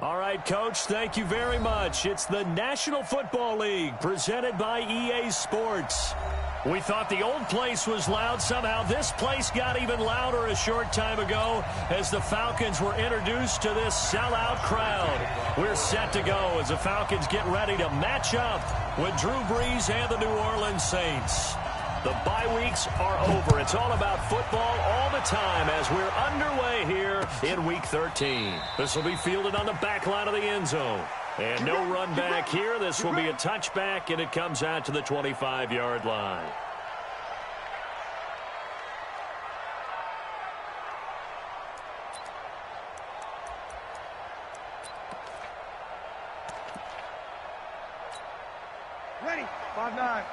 All right, Coach, thank you very much. It's the National Football League presented by EA Sports. We thought the old place was loud. Somehow this place got even louder a short time ago as the Falcons were introduced to this sellout crowd. We're set to go as the Falcons get ready to match up with Drew Brees and the New Orleans Saints. The bye weeks are over. It's all about football all the time as we're underway here in Week 13. This will be fielded on the back line of the end zone. And no run back here. This will be a touchback, and it comes out to the 25-yard line. Ready. 5-9.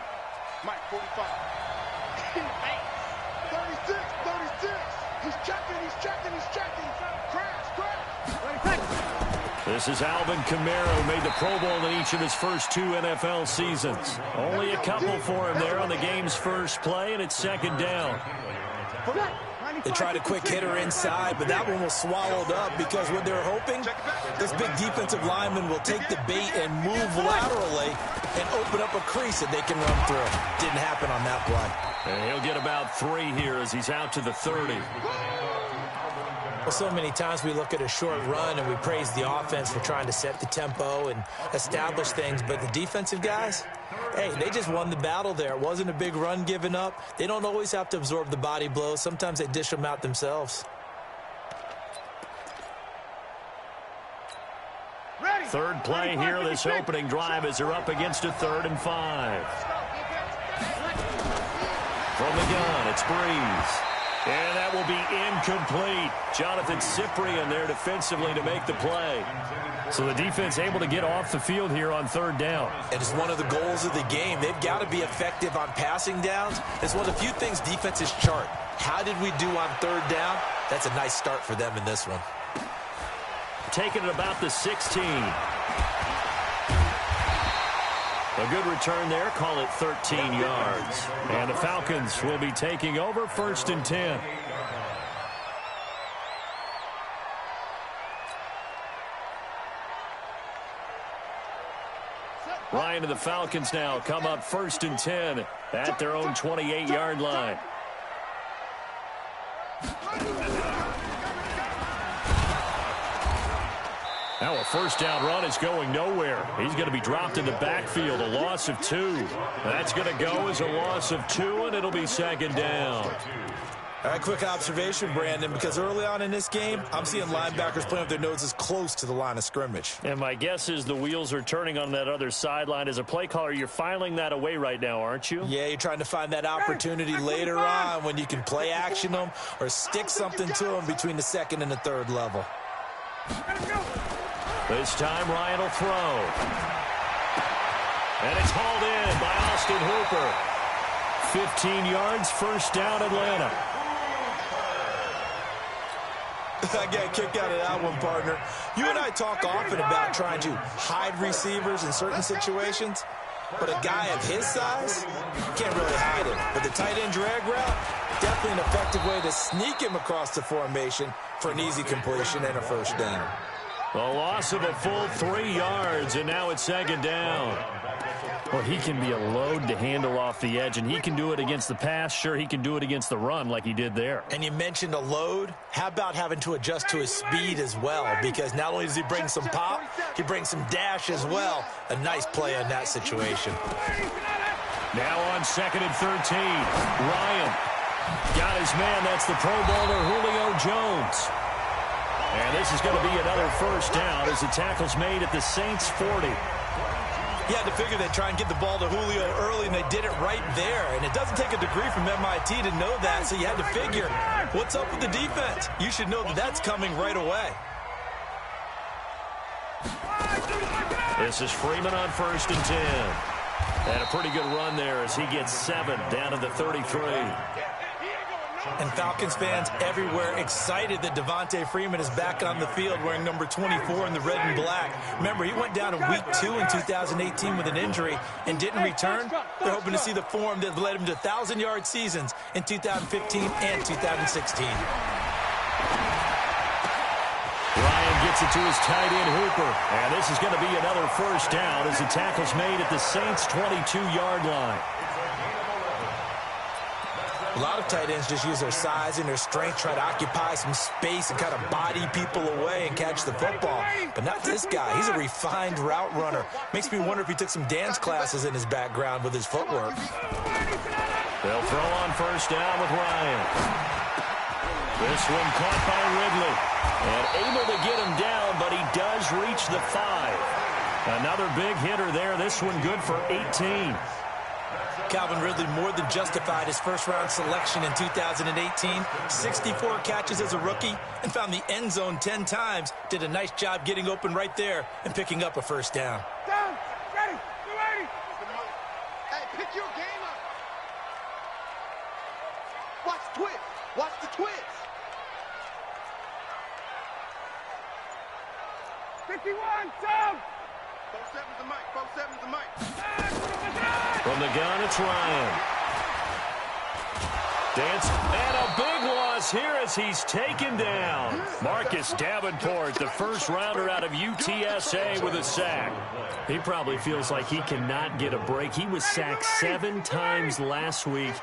Mike, 45. 36. He's checking. Crash. Ready. This is Alvin Kamara, who made the Pro Bowl in each of his first 2 NFL seasons. Only a couple for him there on the game's first play, and it's second down. They tried a quick hitter inside, but that one was swallowed up because what they're hoping, this big defensive lineman will take the bait and move laterally and open up a crease that they can run through. Didn't happen on that play. And he'll get about 3 here as he's out to the 30. Well, so many times we look at a short run and we praise the offense for trying to set the tempo and establish things, but the defensive guys, hey, they just won the battle there. It wasn't a big run given up. They don't always have to absorb the body blows. Sometimes they dish them out themselves. Third play here, this opening drive as they're up against a 3rd and 5. From the gun, it's Brees. And that will be incomplete. Jonathan Cyprien there defensively to make the play. So the defense able to get off the field here on 3rd down. And it's one of the goals of the game. They've got to be effective on passing downs. It's one of the few things defenses chart. How did we do on 3rd down? That's a nice start for them in this one. Taking it about the 16. A good return there. Call it 13 yards. And the Falcons will be taking over 1st and 10. Ryan and the Falcons now come up 1st and 10 at their own 28-yard line. Now a 1st down run is going nowhere. He's going to be dropped in the backfield, a loss of 2. That's going to go as a loss of 2, and it'll be 2nd down. All right, quick observation, Brandon, because early on in this game, I'm seeing linebackers playing with their noses close to the line of scrimmage. And my guess is the wheels are turning on that other sideline. As a play caller, you're filing that away right now, aren't you? Yeah, you're trying to find that opportunity later on when you can play action them or stick something to them between the 2nd and the 3rd level. This time, Ryan will throw. And it's hauled in by Austin Hooper. 15 yards, 1st down, Atlanta. I got a kick out of that one, partner. You and I talk often about trying to hide receivers in certain situations, but a guy of his size can't really hide him. But the tight end drag route, definitely an effective way to sneak him across the formation for an easy completion and a 1st down. A loss of a full 3 yards, and now it's 2nd down. Well, he can be a load to handle off the edge, and he can do it against the pass. Sure, he can do it against the run like he did there. And you mentioned a load. How about having to adjust to his speed as well? Because not only does he bring some pop, he brings some dash as well. A nice play in that situation. Now on 2nd and 13. Ryan got his man. That's the Pro Bowler Julio Jones. And this is going to be another 1st down as the tackle's made at the Saints' 40. You had to figure they'd try and get the ball to Julio early, and they did it right there. And it doesn't take a degree from MIT to know that, so you had to figure, what's up with the defense? You should know that that's coming right away. This is Freeman on 1st and 10. And a pretty good run there as he gets 7 down to the 33. And Falcons fans everywhere excited that Devontae Freeman is back on the field wearing number 24 in the red and black. Remember, he went down in week 2 in 2018 with an injury and didn't return. They're hoping to see the form that led him to 1,000-yard seasons in 2015 and 2016. Ryan gets it to his tight end, Hooper. And this is going to be another first down as the tackle's made at the Saints' 22-yard line. A lot of tight ends just use their size and their strength, try to occupy some space and kind of body people away and catch the football. But not this guy. He's a refined route runner. Makes me wonder if he took some dance classes in his background with his footwork. They'll throw on first down with Ryan. This one caught by Ridley. And able to get him down, but he does reach the 5. Another big hitter there. This one good for 18. Calvin Ridley more than justified his first-round selection in 2018. 64 catches as a rookie and found the end zone 10 times. Did a nice job getting open right there and picking up a first down. Down, ready, you ready? Hey, pick your game up. Watch the twist. Watch the twist. 51, down. 4-7's the mic, 4-7's the mic. From the gun, it's Ryan. Dance, and a big loss here as he's taken down. Marcus Davenport, the first rounder out of UTSA with a sack. He probably feels like he cannot get a break. He was sacked 7 times last week.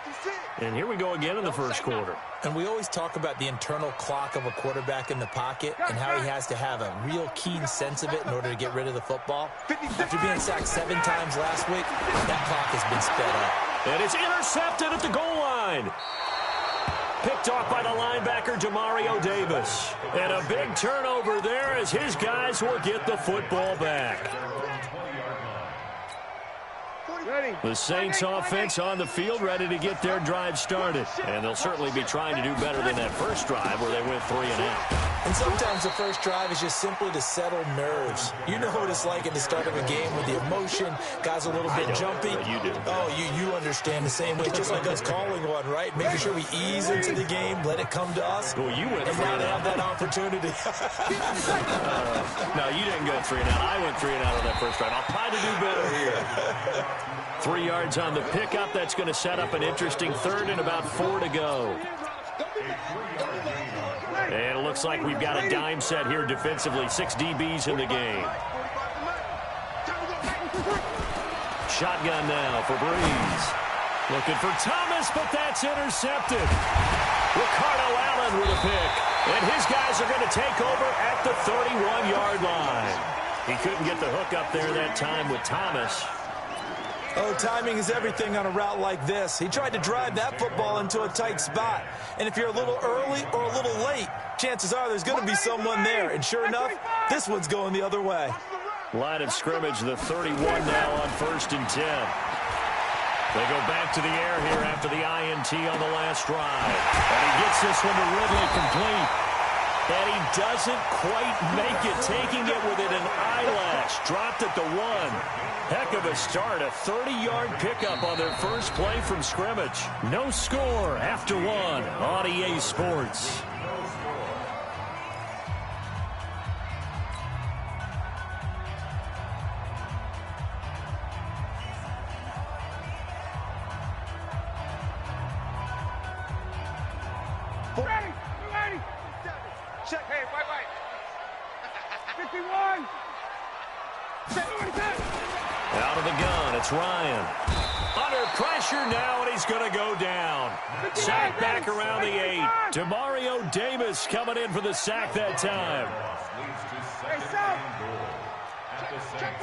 And here we go again in the first quarter. And we always talk about the internal clock of a quarterback in the pocket and how he has to have a real keen sense of it in order to get rid of the football. After being sacked 7 times last week, that clock has been sped up. And it's intercepted at the goal line. Picked off by the linebacker, Demario Davis. And a big turnover there as his guys will get the football back. The Saints offense on the field, ready to get their drive started. And they'll certainly be trying to do better than that first drive where they went 3 and out. And sometimes the first drive is just simply to settle nerves. You know what it's like at the start of a game with the emotion. Guys are a little bit jumpy. You do. Oh, you understand the same way. It's just like us calling one, right? Making sure we ease into the game, let it come to us. Well, you went and 3 now and to out. have that opportunity. No, you didn't go 3 and out. I went 3 and out on that first drive. I'll try to do better here. 3 yards on the pickup. That's going to set up an interesting third and about 4 to go. And it looks like we've got a dime set here defensively. 6 DBs in the game. Shotgun now for Breeze. Looking for Thomas, but that's intercepted. Ricardo Allen with a pick. And his guys are going to take over at the 31-yard line. He couldn't get the hook up there that time with Thomas. Oh, timing is everything on a route like this. He tried to drive that football into a tight spot. And if you're a little early or a little late, chances are there's going to be someone there. And sure enough, this one's going the other way. Line of scrimmage, the 31 now on 1st and 10. They go back to the air here after the INT on the last drive. And he gets this one to Ridley complete. And he doesn't quite make it, taking it within an eyelash. Dropped at the 1. Heck of a start, a 30-yard pickup on their first play from scrimmage. No score after 1 on EA Sports. Ready, ready. Check, hey, white. 51. Out of the gun, it's Ryan. Under pressure now, and he's going to go down. Sack back around the 8. Demario Davis coming in for the sack that time. Hey, stop. Check.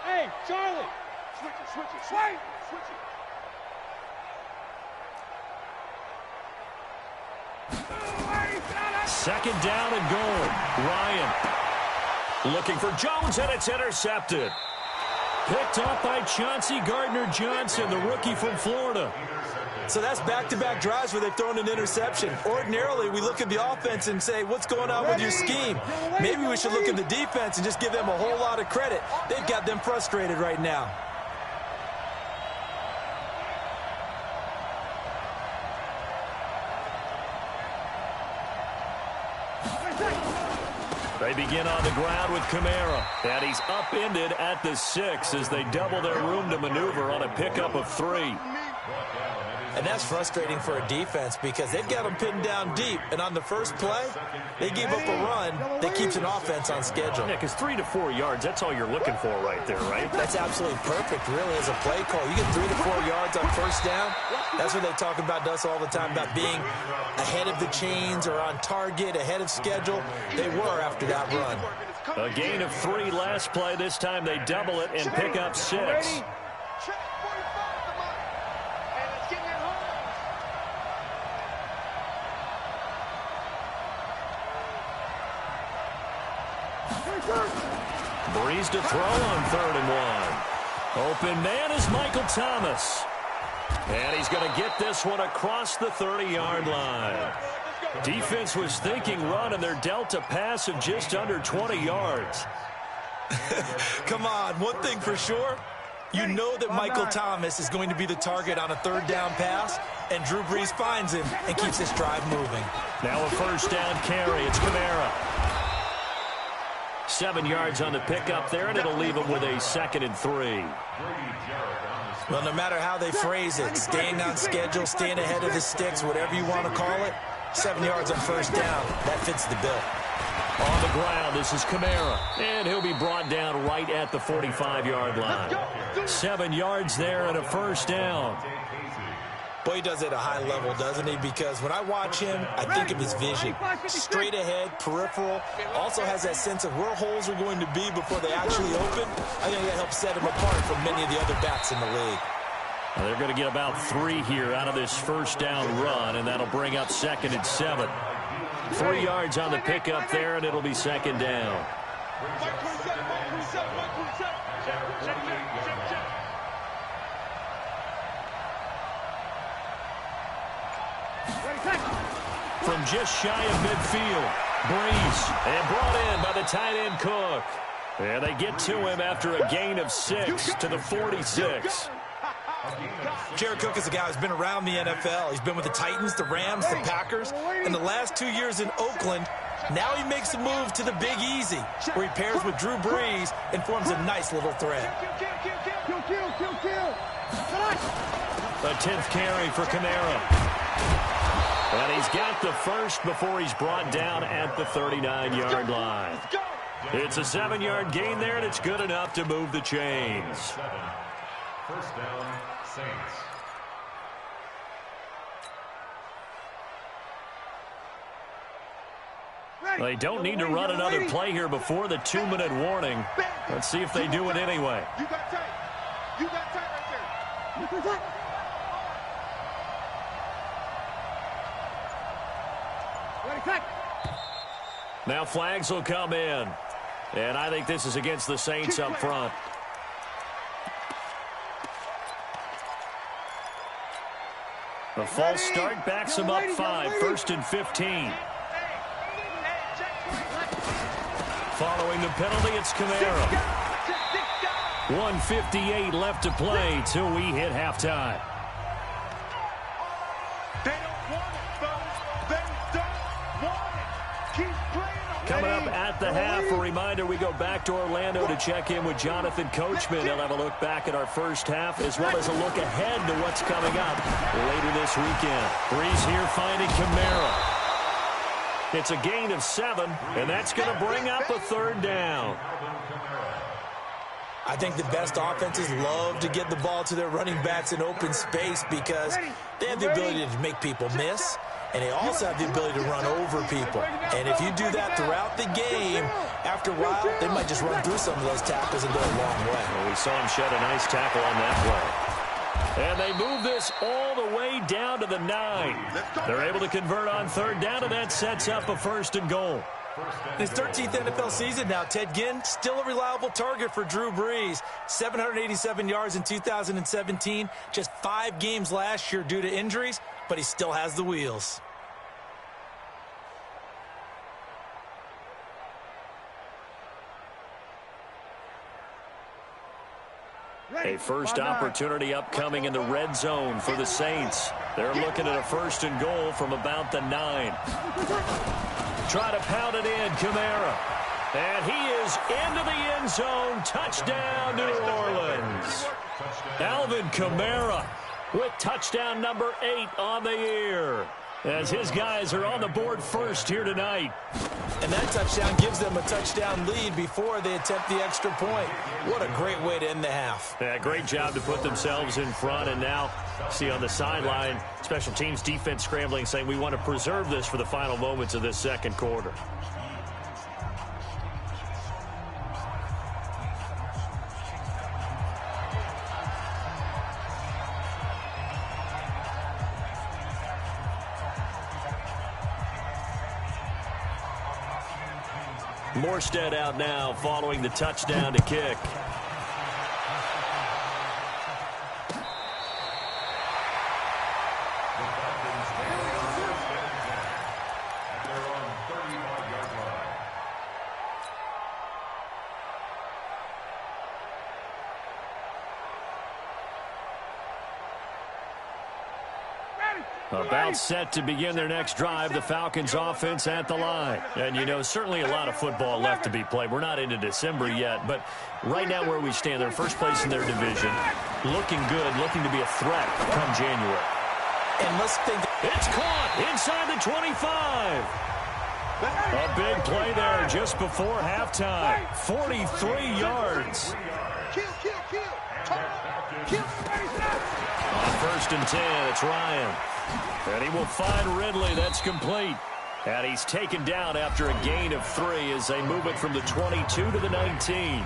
Hey, Charlie. Switch it. Second down and goal. Ryan looking for Jones, and it's intercepted. Picked off by Chauncey Gardner-Johnson, the rookie from Florida. So that's back-to-back drives where they've thrown an interception. Ordinarily, we look at the offense and say, what's going on with your scheme? Maybe we should look at the defense and just give them a whole lot of credit. They've got them frustrated right now. They begin on the ground with Kamara, and he's upended at the 6 as they double their room to maneuver on a pickup of 3. And that's frustrating for a defense because they've got them pinned down deep. And on the first play, they gave up a run that keeps an offense on schedule. Yeah, because 3 to 4 yards, that's all you're looking for right there, right? That's absolutely perfect, really, as a play call. You get 3 to 4 yards on first down. That's what they talk about us all the time, about being ahead of the chains or on target, ahead of schedule. They were after that run. A gain of 3 last play. This time they double it and pick up 6. Breeze to throw on 3rd and 1. Open man is Michael Thomas. And he's going to get this one across the 30-yard line. Defense was thinking run, and they're dealt a pass of just under 20 yards. Come on, one thing for sure. You know that Michael Thomas is going to be the target on a 3rd down pass, and Drew Brees finds him and keeps this drive moving. Now a 1st down carry. It's Kamara. 7 yards on the pickup there, and it'll leave him with a 2nd and 3. Well, no matter how they phrase it, staying on schedule, staying ahead of the sticks, whatever you want to call it, 7 yards on 1st down, that fits the bill. On the ground, this is Kamara, and he'll be brought down right at the 45-yard line. 7 yards there and a 1st down. Boy, he does it at a high level, doesn't he? Because when I watch him, I think of his vision. Straight ahead, peripheral. Also has that sense of where holes are going to be before they actually open. I think that helps set him apart from many of the other backs in the league. Now they're going to get about 3 here out of this 1st down run, and that'll bring up 2nd and 7. 3 yards on the pickup there, and it'll be 2nd down. From just shy of midfield, Breeze, and brought in by the tight end Cook. And they get to him after a gain of 6 to the 46. Jared Cook is a guy who's been around the NFL. He's been with the Titans, the Rams, the Packers. In the last 2 years in Oakland, now he makes a move to the Big Easy, where he pairs with Drew Brees and forms a nice little threat. A 10th carry for Kamara. And he's got the 1st before he's brought down at the 39-yard line. It's a 7-yard gain there, and it's good enough to move the chains. 1st down, Saints. They don't need to run another play here before the 2-minute warning. Let's see if they do it anyway. You got tight. You got tight right there. Now flags will come in. And I think this is against the Saints up front. A false start backs him up 5. 1st and 15. Following the penalty, it's Kamara. 1:58 left to play till we hit halftime. They don't want it, folks. They don't want it. Keep playing. Coming up at the half, a reminder, we go back to Orlando to check in with Jonathan Coachman. He'll have a look back at our first half, as well as a look ahead to what's coming up later this weekend. Breeze here finding Kamara. It's a gain of 7, and that's going to bring up a 3rd down. I think the best offenses love to get the ball to their running backs in open space because they have the ability to make people miss, and they also have the ability to run over people. And if you do that throughout the game, after a while, they might just run through some of those tackles and go a long way. Well, we saw him shed a nice tackle on that play. And they move this all the way down to the 9. They're able to convert on 3rd down, and that sets up a 1st and goal. His 13th NFL season now, Ted Ginn, still a reliable target for Drew Brees. 787 yards in 2017, just 5 games last year due to injuries, but he still has the wheels. A first opportunity upcoming in the red zone for the Saints. They're looking at a 1st and goal from about the 9. Try to pound it in, Kamara. And he is into the end zone. Touchdown, New Orleans. Alvin Kamara with touchdown number 8 on the year, as his guys are on the board first here tonight. And that touchdown gives them a touchdown lead before they attempt the extra point. What a great way to end the half. Yeah, great job to put themselves in front. And now, see on the sideline, special teams defense scrambling, saying we want to preserve this for the final moments of this second quarter. Morstead out now following the touchdown to kick. About set to begin their next drive, the Falcons offense at the line. And, you know, certainly a lot of football left to be played. We're not into December yet, but right now where we stand, they're first place in their division. Looking good, looking to be a threat come January. And let's think. It's caught inside the 25. A big play there just before halftime. 43 yards. On 1st and 10, it's Ryan. And he will find Ridley. That's complete. And he's taken down after a gain of 3 as they move it from the 22 to the 19.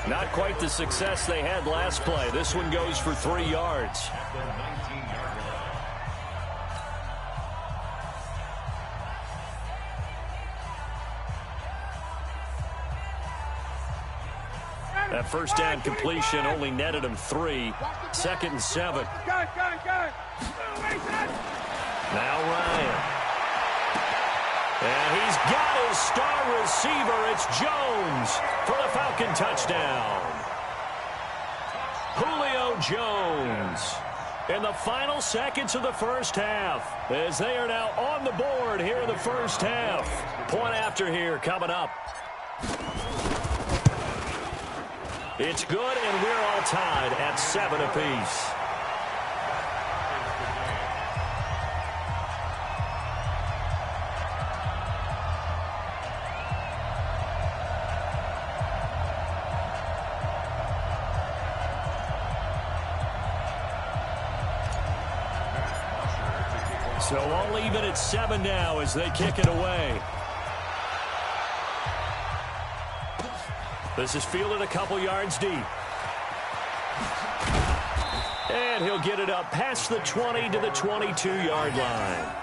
Not quite the success they had last play. This one goes for 3 yards. That first down completion only netted him 3. 2nd and 7. Now Ryan. And he's got his star receiver. It's Jones for the Falcon touchdown. Julio Jones in the final seconds of the first half, as they are now on the board here in the first half. Point after here coming up. It's good, and we're all tied at 7 apiece. So all even at 7 now as they kick it away. This is fielded a couple yards deep. And he'll get it up past the 20 to the 22-yard line.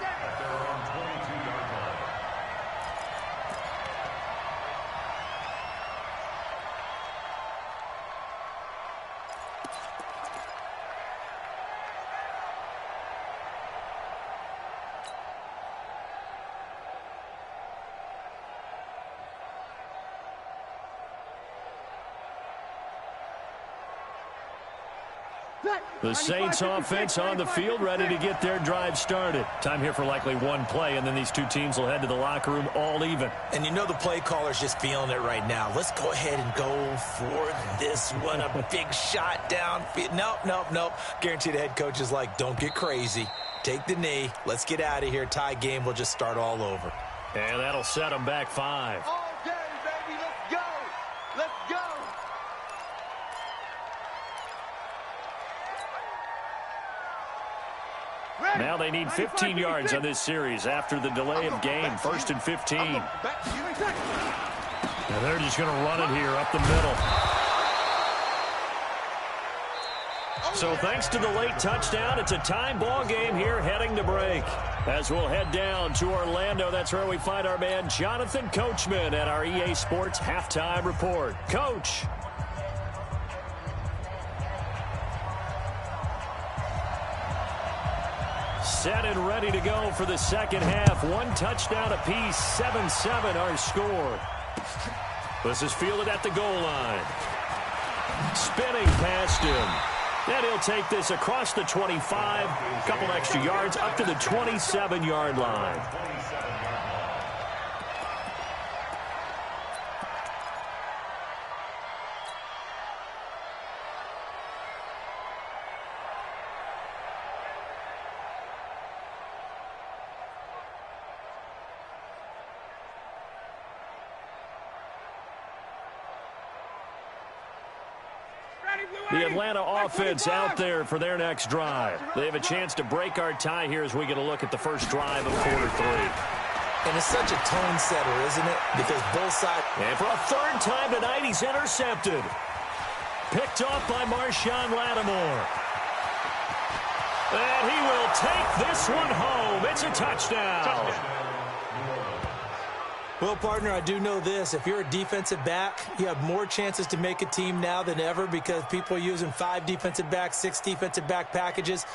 The Saints offense on the field, ready to get their drive started. Time here for likely one play, and then these two teams will head to the locker room all even. And you know the play caller's just feeling it right now. Let's go ahead and go for this one. A big shot downfield. Nope. Guaranteed the head coach is like, don't get crazy. Take the knee. Let's get out of here. Tie game. We'll just start all over. And that'll set them back 5. All day, baby. Let's go. Let's go. Now they need 15 yards on this series after the delay of game. 1st and 15. And they're just going to run it here up the middle. So thanks to the late touchdown, it's a time ball game here heading to break. As we'll head down to Orlando, that's where we find our man Jonathan Coachman at our EA Sports Halftime Report. Coach. Set and ready to go for the second half. 1 touchdown apiece, 7-7 our score. This is fielded at the goal line. Spinning past him. Then he'll take this across the 25, a couple extra yards up to the 27-yard line. The Atlanta offense out there for their next drive. They have a chance to break our tie here as we get a look at the first drive of quarter 3. And it's such a tone setter, isn't it? Because both sides... And for a third time tonight, he's intercepted. Picked off by Marshawn Lattimore. And he will take this one home. It's a touchdown. Well, partner, I do know this. If you're a defensive back, you have more chances to make a team now than ever because people are using 5 defensive backs, 6 defensive back packages.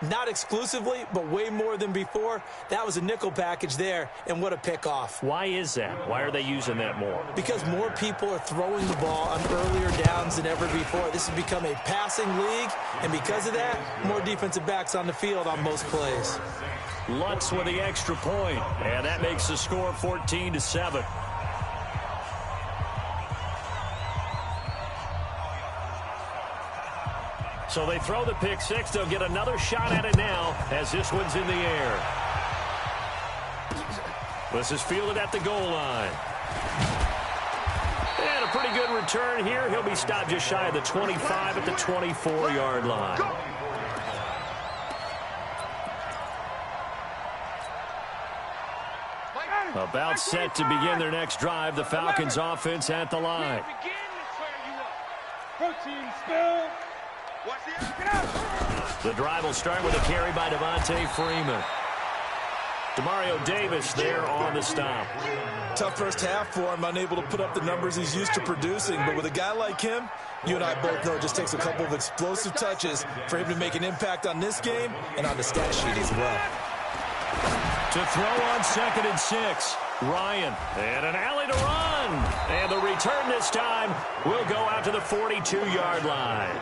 Not exclusively, but way more than before. That was a nickel package there, and what a pickoff. Why is that? Why are they using that more? Because more people are throwing the ball on earlier downs than ever before. This has become a passing league, and because of that, more defensive backs on the field on most plays. Lutz with the extra point, and that makes the score 14-7. So they throw the pick six. They'll get another shot at it now as this one's in the air. This is fielded at the goal line. And a pretty good return here. He'll be stopped just shy of the 25 at the 24-yard line. About set to begin their next drive. The Falcons offense at the line. The drive will start with a carry by Devontae Freeman. Demario Davis there on the stop. Tough first half for him, unable to put up the numbers he's used to producing. But with a guy like him, you and I both know it just takes a couple of explosive touches for him to make an impact on this game and on the stat sheet as well. To throw on 2nd and 6. Ryan. And an alley to run. And the return this time will go out to the 42-yard line.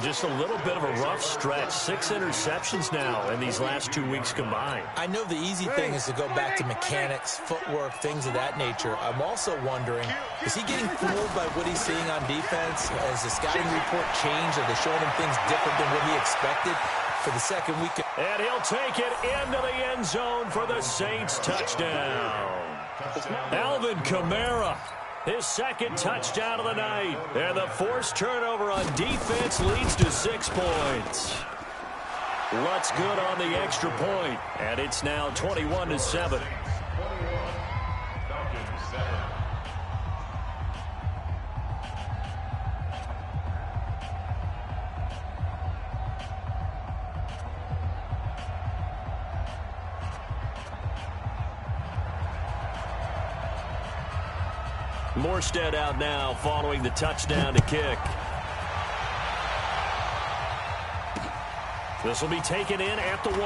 Just a little bit of a rough stretch. 6 interceptions now in these last 2 weeks combined. I know the easy thing is to go back to mechanics, footwork, things of that nature. I'm also wondering, is he getting fooled by what he's seeing on defense? Has the scouting report changed? Are they showing him things different than what he expected for the second week? And he'll take it into the end zone for the Saints touchdown. Alvin Kamara. His second touchdown of the night. And the forced turnover on defense leads to 6 points. Lutz good on the extra point. And it's now 21-7. Morstead out now following the touchdown to kick. This will be taken in at the 1.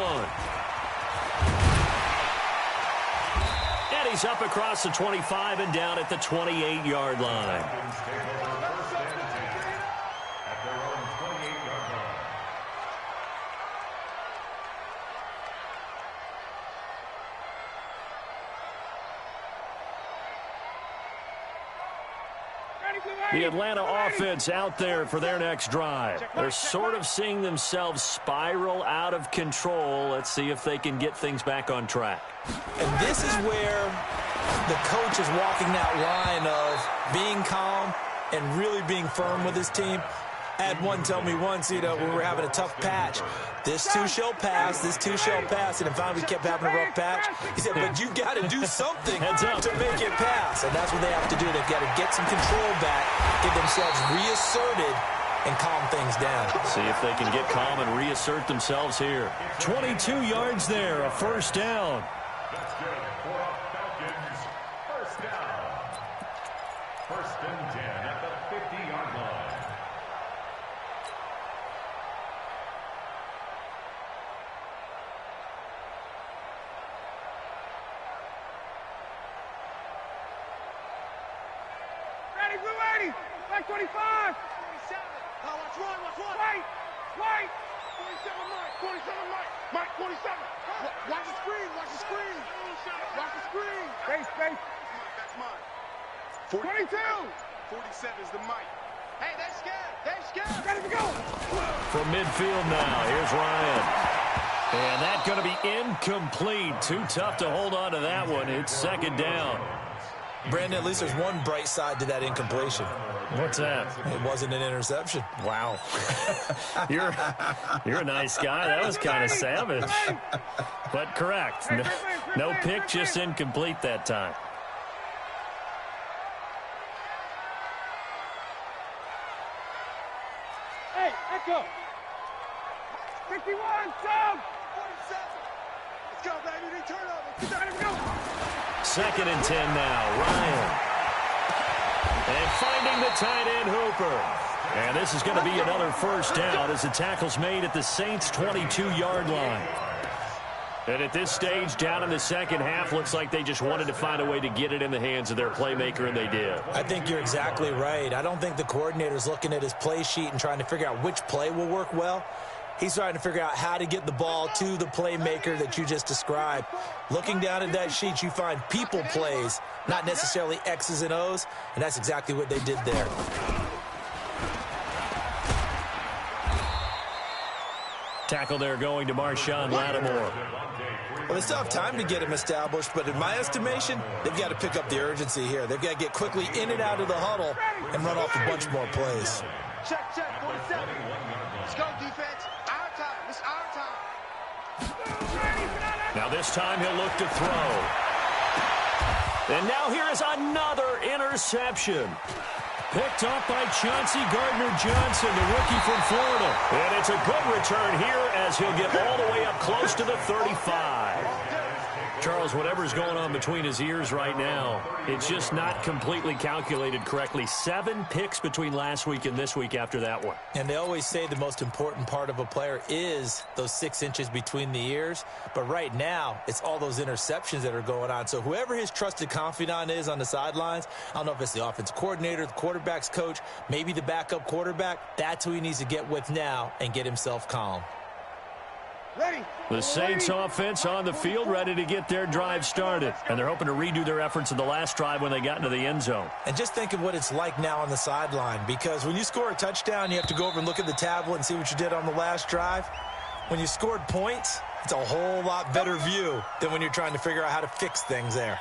And he's up across the 25 and down at the 28-yard line. The Atlanta offense out there for their next drive. They're sort of seeing themselves spiral out of control. Let's see if they can get things back on track. And this is where the coach is walking that line of being calm and really being firm with his team. I had one tell me once, when we were having a tough patch, this too shall pass, this too shall pass. And finally we kept having a rough patch. He said, but you got to do something to make it pass. And that's what they have to do. They've got to get some control back, get themselves reasserted, and calm things down. See if they can get calm and reassert themselves here. 22 yards there, a first down. That's good for Falcons. First down. 1st and 10 at the 50-yard line. Like 25. 27. Oh, watch one. Wait. 27 Mike. 27 Mike. Mike, 27. Watch the screen. Watch the screen. Space. That's mine. 22. 47 is the Mike. Hey, they're scared. Ready to go. From midfield now, here's Ryan. And that's going to be incomplete. Too tough to hold on to that one. It's 2nd down. Brandon, at least there's one bright side to that incompletion. What's that? It wasn't an interception. Wow. You're a nice guy. That was kind of savage. But correct. No pick, just incomplete that time. Hey, echo. 51, jump. 47. Let's go, baby. They turn over. Let's go. 2nd and 10 now. Ryan. And finding the tight end, Hooper. And this is going to be another first down as the tackle's made at the Saints' 22-yard line. And at this stage, down in the second half, looks like they just wanted to find a way to get it in the hands of their playmaker, and they did. I think you're exactly right. I don't think the coordinator's looking at his play sheet and trying to figure out which play will work well. He's trying to figure out how to get the ball to the playmaker that you just described. Looking down at that sheet, you find people plays, not necessarily X's and O's, and that's exactly what they did there. Tackle there going to Marshawn Lattimore. Well, they still have time to get him established, but in my estimation, they've got to pick up the urgency here. They've got to get quickly in and out of the huddle and run off a bunch more plays. Check, 47. Let's go, defense. Our time. It's our time. Now this time he'll look to throw. And now here is another interception. Picked off by Chauncey Gardner-Johnson, the rookie from Florida. And it's a good return here as he'll get all the way up close to the 35. Charles, whatever's going on between his ears right now, it's just not completely calculated correctly. 7 picks between last week and this week after that one. And they always say the most important part of a player is those 6 inches between the ears. But right now, it's all those interceptions that are going on. So whoever his trusted confidant is on the sidelines, I don't know if it's the offensive coordinator, the quarterback's coach, maybe the backup quarterback, that's who he needs to get with now and get himself calm. Ready. The Saints offense on the field, ready to get their drive started. And they're hoping to redo their efforts in the last drive when they got into the end zone. And just think of what it's like now on the sideline, because when you score a touchdown, you have to go over and look at the tablet and see what you did on the last drive. When you scored points, it's a whole lot better view than when you're trying to figure out how to fix things there.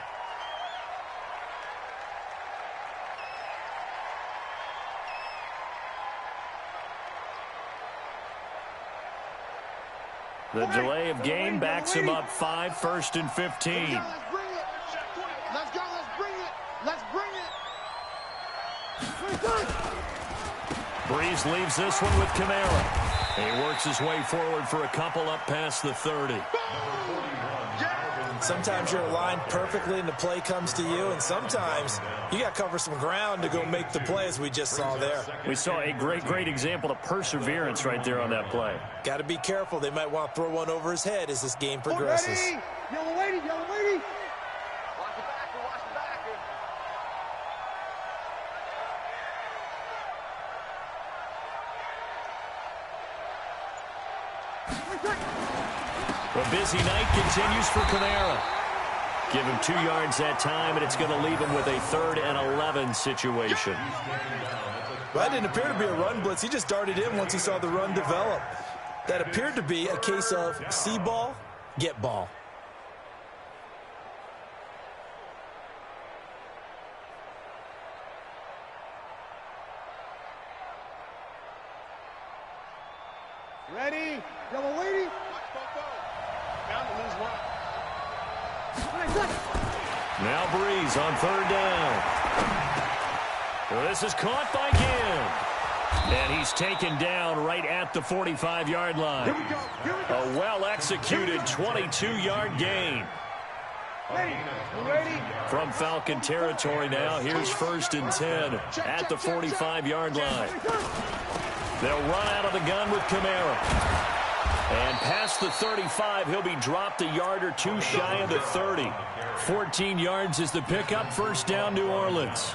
The delay of game backs him up 5, 1st and 15. Let's bring it. Let's go. Let's bring it. Let's bring it. Breeze leaves this one with Kamara. He works his way forward for a couple up past the 30. Sometimes you're aligned perfectly and the play comes to you, and sometimes you got to cover some ground to go make the play, as we just saw there. We saw a great example of perseverance right there on that play. Got to be careful. They might want to throw one over his head as this game progresses. Ready. Yellow lady, yellow lady. Watch the backer, watch the backer. The busy night continues for Kamara. Give him 2 yards that time, and it's going to leave him with a 3rd and 11 situation. Well, that didn't appear to be a run blitz. He just darted in once he saw the run develop. That appeared to be a case of see ball, get ball. Ready. Yellow lady. Now Breeze on 3rd down. This is caught by Gibb. And he's taken down right at the 45-yard line. A well-executed 22-yard gain. From Falcon territory now, here's 1st and 10 at the 45-yard line. They'll run out of the gun with Kamara. And past the 35, he'll be dropped a yard or 2 shy of the 30. 14 yards is the pickup. 1st down, New Orleans.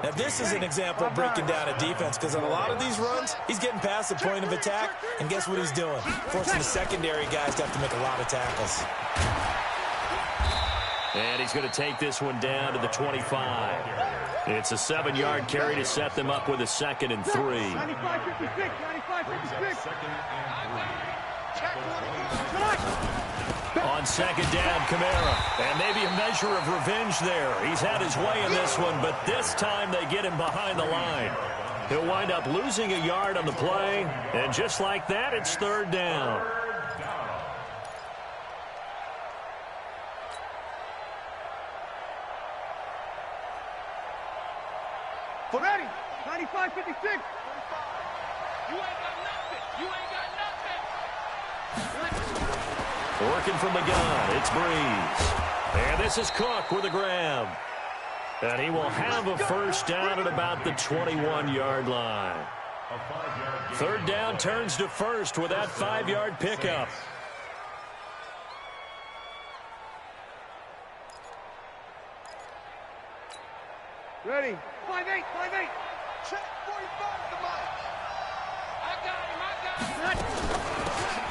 Now, this is an example of breaking down a defense, because on a lot of these runs, he's getting past the point of attack, and guess what he's doing? Forcing the secondary guys to have to make a lot of tackles. And he's going to take this one down to the 25. It's a 7-yard carry to set them up with a 2nd and 3. 95-56, 95-56. On second down, Kamara. And maybe a measure of revenge there. He's had his way in this one, but this time they get him behind the line. He'll wind up losing a yard on the play. And just like that, it's third down. Ready. 95-56. You ain't got nothing. You ain't got nothing. Working from the gun, it's Breeze. And this is Cook with a grab. And he will have a first down at about the 21-yard line. Third down turns to first with that 5-yard pickup. Ready. 5-8. Check 45 to Mike. I got him.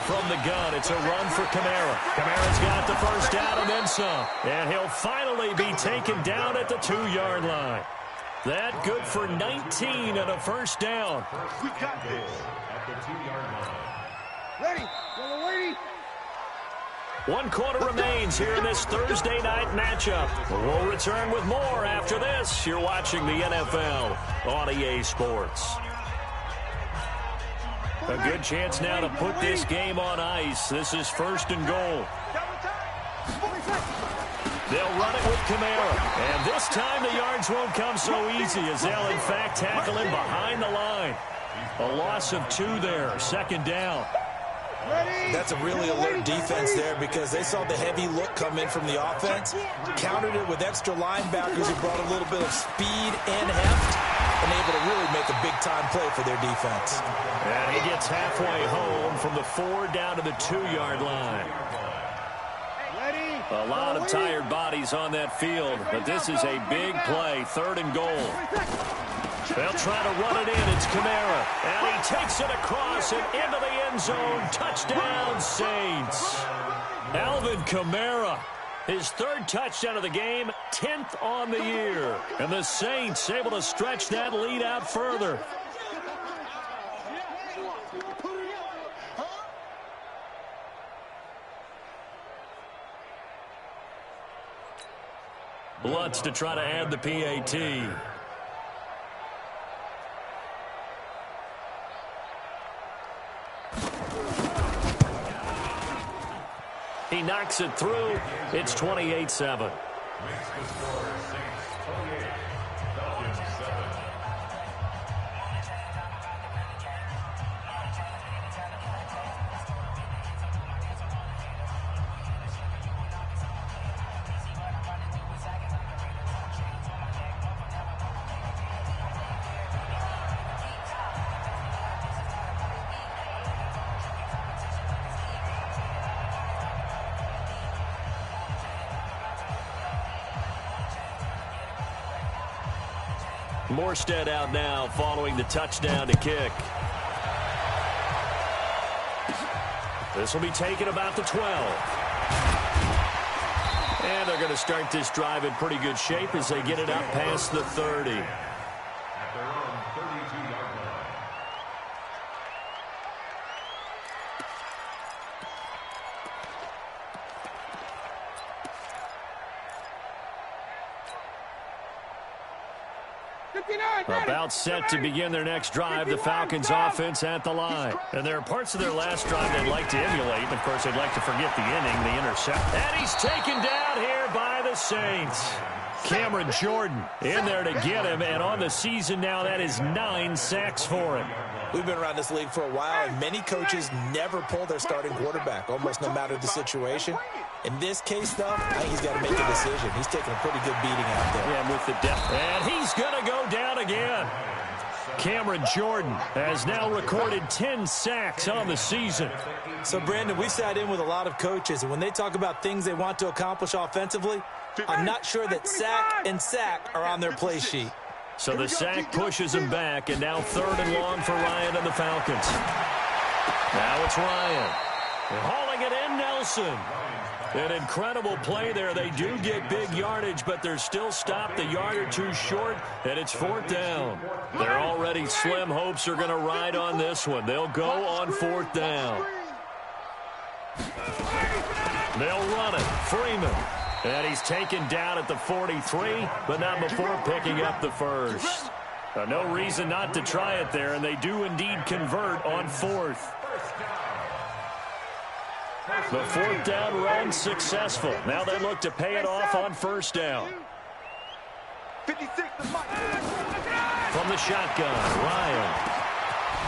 From the gun, it's a run for Kamara. Kamara's got the first down and then some. And he'll finally be taken down at the 2-yard line. That good for 19 and a first down. We got this. At the 2-yard line. Ready. Yellow lady. 1 quarter remains here in this Thursday night matchup. We'll return with more after this. You're watching the NFL on EA Sports. A good chance now to put this game on ice. This is first and goal. They'll run it with Kamara. And this time the yards won't come so easy as they'll in fact tackle him behind the line. A loss of 2 there. Second down. That's a really alert defense there because they saw the heavy look come in from the offense, countered it with extra linebackers who brought a little bit of speed and heft, and able to really make a big-time play for their defense. And he gets halfway home from the 4 down to the 2-yard line. A lot of tired bodies on that field, but this is a big play, third and goal. They'll try to run it in. It's Kamara. And he takes it across and into the end zone. Touchdown, Saints. Alvin Kamara, his 3rd touchdown of the game, 10th on the year. And the Saints able to stretch that lead out further. Lutz to try to add the PAT. He knocks it through. It's 28-7. Morstead out now following the touchdown to kick. This will be taken about the 12. And they're going to start this drive in pretty good shape as they get it up past the 30. At their own 32-yard line. About set to begin their next drive, the Falcons offense at the line. And there are parts of their last drive they'd like to emulate. And, of course, they'd like to forget the inning, the intercept. And he's taken down here by the Saints. Cameron Jordan in there to get him. And on the season now, that is 9 sacks for him. We've been around this league for a while, and many coaches never pull their starting quarterback, almost no matter the situation. In this case, though, I think he's got to make a decision. He's taking a pretty good beating out there. Yeah, with the depth. And he's going to go down again. Cameron Jordan has now recorded 10 sacks on the season. So, Brandon, we've sat in with a lot of coaches, and when they talk about things they want to accomplish offensively, I'm not sure that sack and sack are on their play sheet. So the sack pushes him back, and now 3rd and long for Ryan and the Falcons. Now it's Ryan. Hauling it in, Nelson. An incredible play there. They do get big yardage, but they're still stopped a yard or two short, and it's 4th down. Their already slim hopes are going to ride on this one. They'll go on 4th down. They'll run it. Freeman. And he's taken down at the 43, but not before picking up the first. No reason not to try it there, and they do indeed convert on fourth. The fourth down run successful. Now they look to pay it off on first down. 56 From the shotgun, Ryan.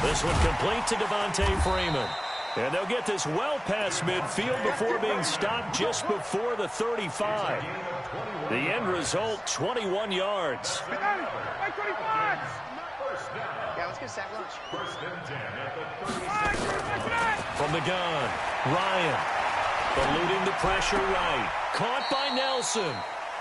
This one complete to Devontae Freeman. And they'll get this well past midfield before being stopped just before the 35. The end result, 21 yards. Yeah, let's get a sack lunch. From the gun, Ryan. Eluding the pressure right. Caught by Nelson.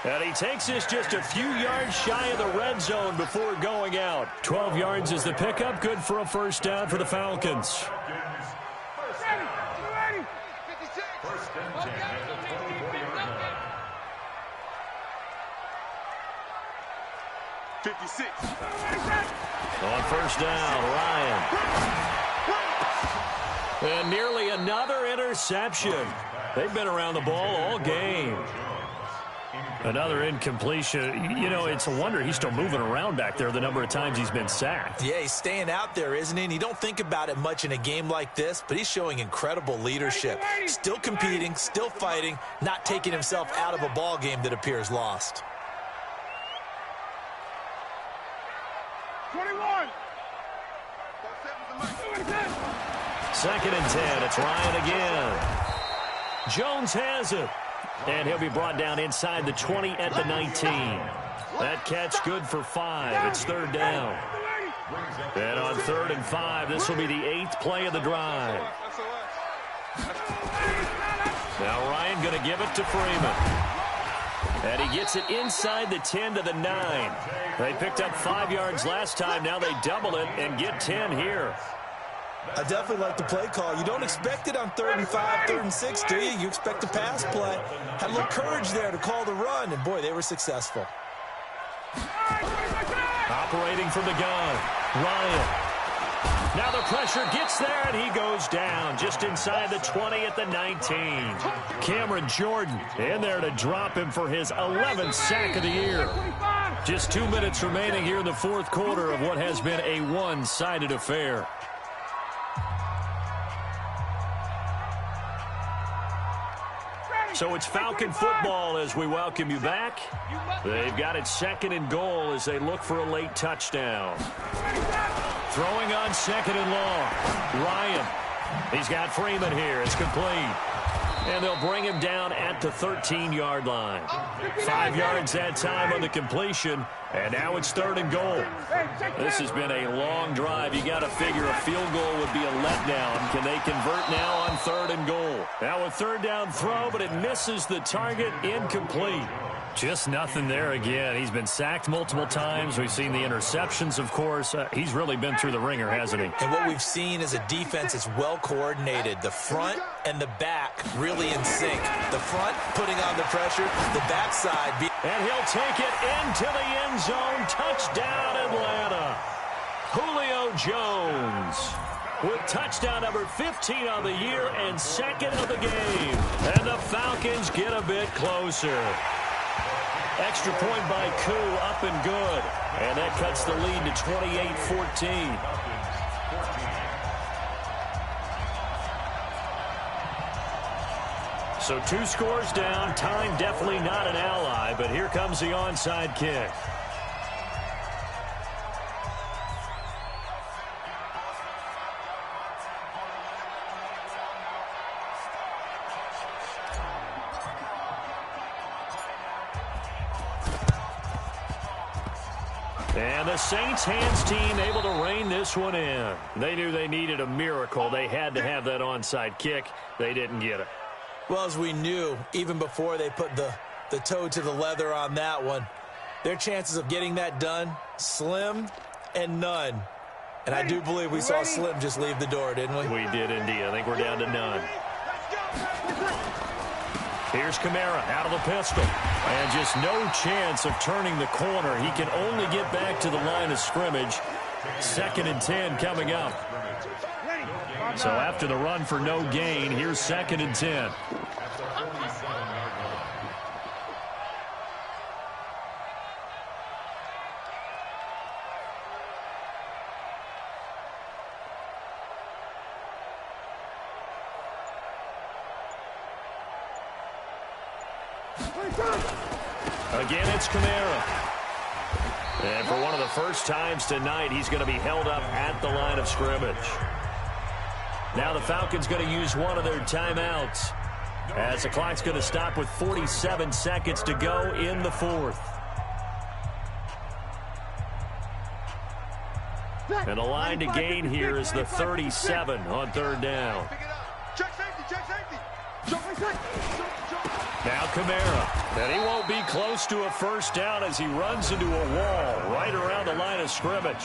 And he takes this just a few yards shy of the red zone before going out. 12 yards is the pickup. Good for a first down for the Falcons. 56. On first down, Ryan. And nearly another interception. They've been around the ball all game. Another incompletion. You know, it's a wonder he's still moving around back there the number of times he's been sacked. Yeah, he's staying out there, isn't he? And you don't think about it much in a game like this, but he's showing incredible leadership. Still competing, still fighting, not taking himself out of a ball game that appears lost. 21. Second and 10. It's Ryan again. Jones has it. And he'll be brought down inside the 20 at the 19. That catch good for 5. It's third down. And on 3rd and 5, this will be the 8th play of the drive. Now Ryan going to give it to Freeman. And he gets it inside the 10 to the 9. They picked up 5 yards last time. Now they double it and get 10 here. I definitely like the play call. You don't expect it on 3rd and 5, 3rd and 6, do you? You expect a pass play. Had a little courage there to call the run, and boy, they were successful. Operating from the gun, Ryan. Now the pressure gets there, and he goes down just inside the 20 at the 19. Cameron Jordan in there to drop him for his 11th sack of the year. Just 2 minutes remaining here in the fourth quarter of what has been a one-sided affair. So it's Falcon football as we welcome you back. They've got it 2nd and goal as they look for a late touchdown. Throwing on 2nd and long. Ryan. He's got Freeman here. It's complete. And they'll bring him down at the 13-yard line. 5 yards that time on the completion. And now it's 3rd and goal. This has been a long drive. You got to figure a field goal would be a letdown. Can they convert now on 3rd and goal? Now a 3rd down throw, but it misses the target. Incomplete. Just nothing there again. He's been sacked multiple times. We've seen the interceptions, of course. He's really been through the ringer, hasn't he? And what we've seen is a defense that's well coordinated. The front and the back really in sync. The front putting on the pressure, the backside. And he'll take it into the end zone. Touchdown, Atlanta. Julio Jones with touchdown number 15 on the year and 2nd of the game. And the Falcons get a bit closer. Extra point by Koo, up and good. And that cuts the lead to 28-14. So 2 scores down. Time definitely not an ally, but here comes the onside kick. And the Saints hands team able to rein this one in. They knew they needed a miracle. They had to have that onside kick. They didn't get it. Well, as we knew, even before they put the toe to the leather on that one, their chances of getting that done, slim and none. And I do believe we saw Slim just leave the door, didn't we? We did indeed. I think we're down to none. Here's Kamara out of the pistol. And just no chance of turning the corner. He can only get back to the line of scrimmage. 2nd and 10 coming up. So after the run for no gain, here's 2nd and 10. Again, it's Kamara. And for one of the first times tonight, he's going to be held up at the line of scrimmage. Now the Falcons going to use one of their timeouts, as the clock's going to stop with 47 seconds to go in the 4th. And the line to gain here is the 37 on 3rd down. Check safety, check safety. Now Kamara, and he won't be close to a first down as he runs into a wall right around the line of scrimmage.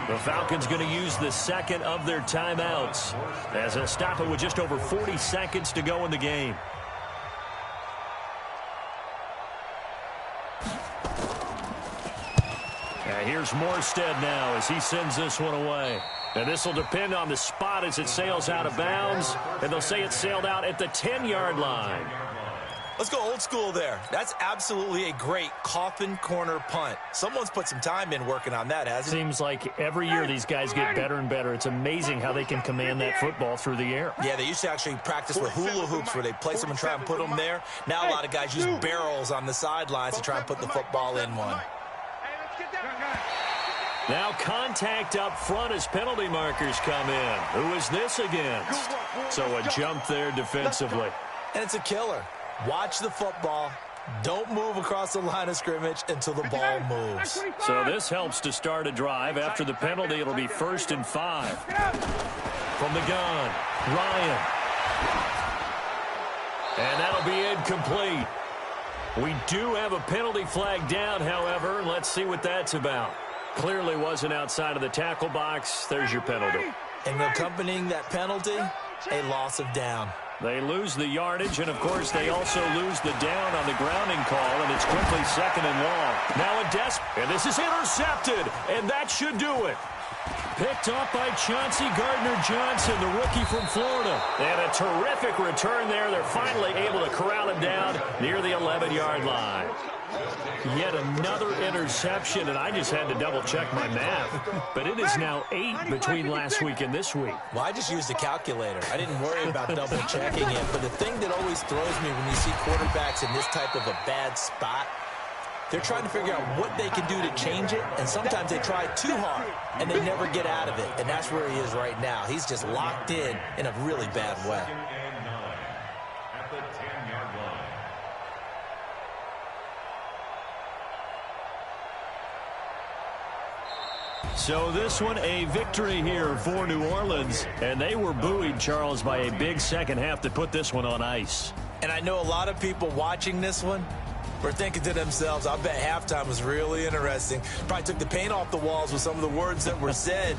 The Falcons going to use the 2nd of their timeouts, as they'll stop it with just over 40 seconds to go in the game. And here's Morstead now as he sends this one away. And this will depend on the spot as it sails out of bounds, and they'll say it sailed out at the 10-yard line. Let's go old school there. That's absolutely a great coffin corner punt. Someone's put some time in working on that, hasn't it? Seems like every year these guys get better and better. It's amazing how they can command that football through the air. Yeah, they used to actually practice with hula hoops where they place them and try and put them there. Now a lot of guys use barrels on the sidelines to try and put the football in one. Now contact up front as penalty markers come in. Who is this against? So a jump there defensively. And it's a killer. Watch the football. Don't move across the line of scrimmage until the ball moves. So this helps to start a drive. After the penalty, it'll be 1st and 5. From the gun, Ryan. And that'll be incomplete. We do have a penalty flag down, however. Let's see what that's about. Clearly wasn't outside of the tackle box. There's your penalty. And accompanying that penalty, a loss of down. They lose the yardage, and, of course, they also lose the down on the grounding call, and it's quickly 2nd and long. Now a and this is intercepted, and that should do it. Picked up by Chauncey Gardner-Johnson, the rookie from Florida. And a terrific return there. They're finally able to corral him down near the 11-yard line. Yet another interception, and I just had to double-check my math. But it is now 8 between last week and this week. Well, I just used a calculator. I didn't worry about double-checking it. But the thing that always throws me when you see quarterbacks in this type of a bad spot, they're trying to figure out what they can do to change it, and sometimes they try too hard, and they never get out of it. And that's where he is right now. He's just locked in a really bad way. At the 10-yard line. So this one, a victory here for New Orleans. And they were buoyed, Charles, by a big second half to put this one on ice. And I know a lot of people watching this one were thinking to themselves, I bet halftime was really interesting. Probably took the paint off the walls with some of the words that were said.